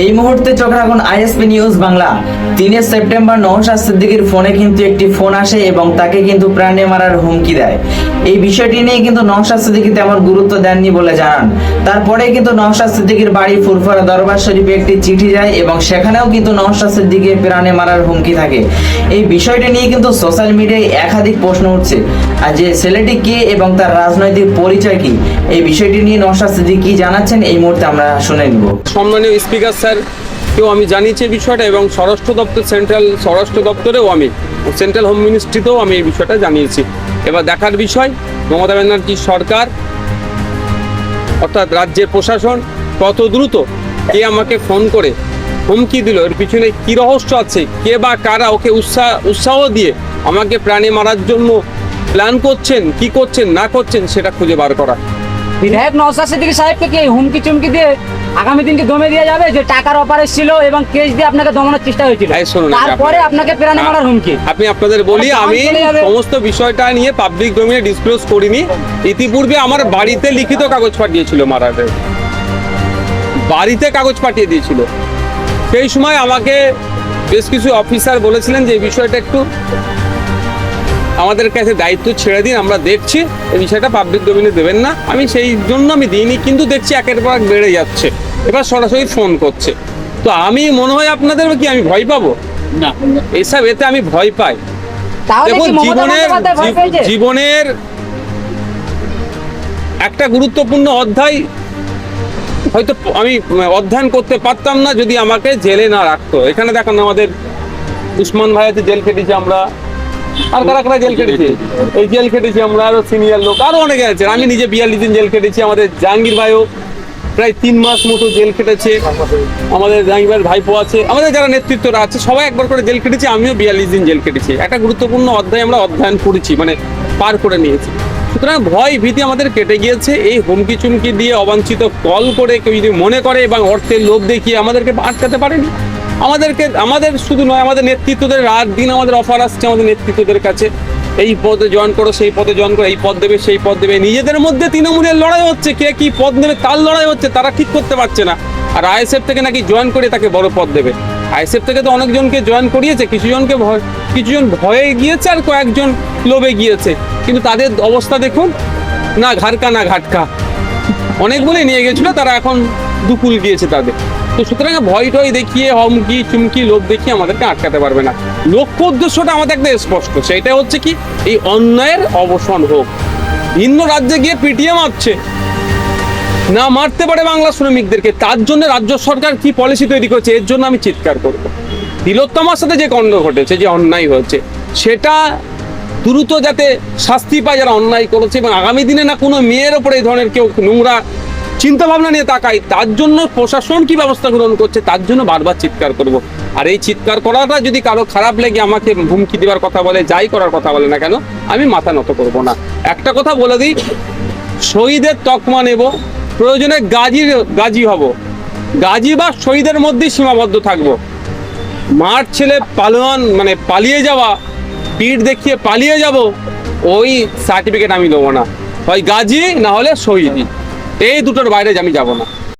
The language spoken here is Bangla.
এই মুহূর্তে চোখ রাখুন ISP news Bangla. 3 September Naushad সিদ্দিকীর ফোনে কিন্তু একটি ফোন আসে এবং তাকে কিন্তু প্রাণে মারার হুমকি দেয়। এই বিষয়টি নিয়ে কিন্তু নওশাদ সিদ্দিকী তেমন গুরুত্ব দেননি বলে জানান। তারপরে কিন্তু নওশাদ সিদ্দিকীর বাড়ি ফুরফুরা দরবার শরীফে একটি চিঠি যায় এবং সেখানেও কিন্তু নওশাদ সিদ্দিকীর প্রাণে মারার হুমকি থাকে। এই বিষয়টি নিয়ে কিন্তু সোশ্যাল মিডিয়ায় একাধিক প্রশ্ন উঠছে, আর যে ছেলেটি কে এবং তার রাজনৈতিক পরিচয় কি, এই বিষয়টি নিয়ে নওশাদ সিদ্দিকী কি জানাচ্ছেন এই মুহূর্তে আমরা শুনে নিব। সম্মানীয় স্পিকার স্যার কেউ আমি জানিয়েছি বিষয়টা, এবং স্বরাষ্ট্র দপ্তরেও আমি সেন্ট্রাল হোম মিনিস্ট্রিতেও আমি এই বিষয়টা জানিয়েছি। এবার দেখার বিষয় মমতা ব্যানার্জির সরকার অর্থাৎ রাজ্যের প্রশাসন কত দ্রুত কে আমাকে ফোন করে হুমকি দিল, এর পিছনে কি রহস্য আছে, কে বা কারা ওকে উৎসাহ দিয়ে আমাকে প্রাণে মারার জন্য প্ল্যান করছেন, কি করছেন না করছেন সেটা খুঁজে বার করা। বিধায়ক নওশাদ সিদ্দিকী সাহেবকে কি হুমকি চুমকি দিয়ে আগামী দিনকে দমে দেওয়া যাবে যে টাকার অপারেশ ছিল এবং কেস দিয়ে আপনাকে দমানোর চেষ্টা হয়েছিল, তারপরে আপনাকে প্রাণে মারার হুমকি? আপনাদের বলি, আমি সমস্ত বিষয়টা নিয়ে পাবলিক ডোমেইনে ডিসক্লোজ করিনি। ইতিপূর্বে আমার বাড়িতে লিখিত কাগজ পাঠিয়েছিল, মারাদের বাড়িতে কাগজ পাঠিয়ে দিয়েছিল। সেই সময় আমাকে বেশ কিছু অফিসার বলেছিলেন যে এই বিষয়টা একটু আমাদের কাছে দায়িত্ব ছেড়ে দিন, আমরা দেখছি, এই বিষয়টা পাবলিক ডোমেইনে দেবেন না। আমি সেই জন্য আমি দিইনি, কিন্তু দেখছি একের পর এক বেড়ে যাচ্ছে, এবার সরাসরি ফোন করছে। তো আমি মনে হয় আপনাদের কি আমি ভয় পাবো না, এইসব এতে আমি ভয় পাই। দেখুন, জীবনের একটা গুরুত্বপূর্ণ অধ্যায় হয়তো আমি অধ্যয়ন করতে পারতাম না যদি আমাকে জেলে না রাখতো। এখানে দেখুন, আমাদের উসমান ভাই আছে, জেল খেটেছি আমরা, আর কারা জেল খেটেছি, এই জেল খেটেছি আমরা, আরো সিনিয়র লোক আরো অনেকে আছে। আমি নিজে 42 দিন জেল খেটেছি। আমাদের জাহাঙ্গীর ভাইও প্রায় 3 মাস মতো জেল খেটেছে। আমাদের জাহাঙ্গীর ভাইয়ের ভাইপো আছে, আমাদের যারা নেতৃত্বরা আছে সবাই একবার করে জেল খেটেছি। আমিও 42 দিন জেল খেটেছি। একটা গুরুত্বপূর্ণ অধ্যায় আমরা অধ্যয়ন করেছি, মানে পার করে নিয়েছি। সুতরাং ভয় ভীতি আমাদের কেটে গিয়েছে। এই হুমকি চুমকি দিয়ে অবাঞ্ছিত কল করে কেউ যদি মনে করে এবং অর্থের লোভ দেখিয়ে আমাদেরকে আটকাতে পারেনি। আমাদের শুধু নয়, আমাদের নেতৃত্বদের রাত দিন আমাদের অফার আসছে আমাদের নেতৃত্বদের কাছে, এই পদে জয়েন করো, সেই পদে জয়েন করো, এই পদ দেবে সেই পদ দেবে। নিজেদের মধ্যে তৃণমূলের লড়াই হচ্ছে, কে কি পদ নেবে তার লড়াই হচ্ছে, তারা ঠিক করতে পারছে না। আর আইএসএফ থেকে নাকি জয়েন করে তাকে বড় পদ দেবে। আইএসএফ থেকে তো অনেকজনকে জয়েন করিয়েছে, কিছুজন ভয়ে গিয়েছে আর কয়েকজন লোভে গিয়েছে, কিন্তু তাদের অবস্থা দেখুন, না ঘাটকা না ঘাটকা, অনেক বলে নিয়ে গেছিল, তারা এখন দুকুল গিয়েছে তাদের। তো সুতরাং ভয় টয় দেখিয়ে হুমকি চুমকি লোভ দেখিয়ে আমাদেরকে আটকাতে পারবে না। লক্ষ্য উদ্দেশ্যটা আমাদের একটা স্পষ্ট, সেটা হচ্ছে কি, এই অন্যায়ের অবসান হোক। ভিন্ন রাজ্যে গিয়ে পিটিয়ে মারছে, না মারতে পারে বাংলা শ্রমিকদেরকে, তার জন্য রাজ্য সরকার কি পলিসি তৈরি করেছে, এর জন্য আমি চিৎকার করব। তিলোত্তমার সাথে যে কাণ্ড ঘটেছে, যে অন্যায় হয়েছে, সেটা দ্রুত যাতে শাস্তি পায় যারা অন্যায় করেছে, এবং আগামী দিনে না কোনো মেয়ের ওপরে এই ধরনের কেউ নোংরা চিন্তা ভাবনা নিয়ে তাকাই, তার জন্য প্রশাসন কি ব্যবস্থা গ্রহণ করছে তার জন্য বারবার চিৎকার করব। আর এই চিৎকার করাটা যদি কারো খারাপ লেগে আমাকে হুমকি দেওয়ার কথা বলে, যাই করার কথা বলে না কেন, আমি মাথা নত করব না। একটা কথা বলে দিই, শহীদের তকমা নেব, প্রয়োজনে গাজী হব, গাজী বা শহীদের মধ্যেই সীমাবদ্ধ থাকবো। মার ছেলে পালোয়ান মানে পালিয়ে যাওয়া, পিঠ দেখিয়ে পালিয়ে যাব, ওই সার্টিফিকেট আমি দেবো না। হয় গাজী না হলে শহীদ, এই দুটোর বাইরে আমি যাব না।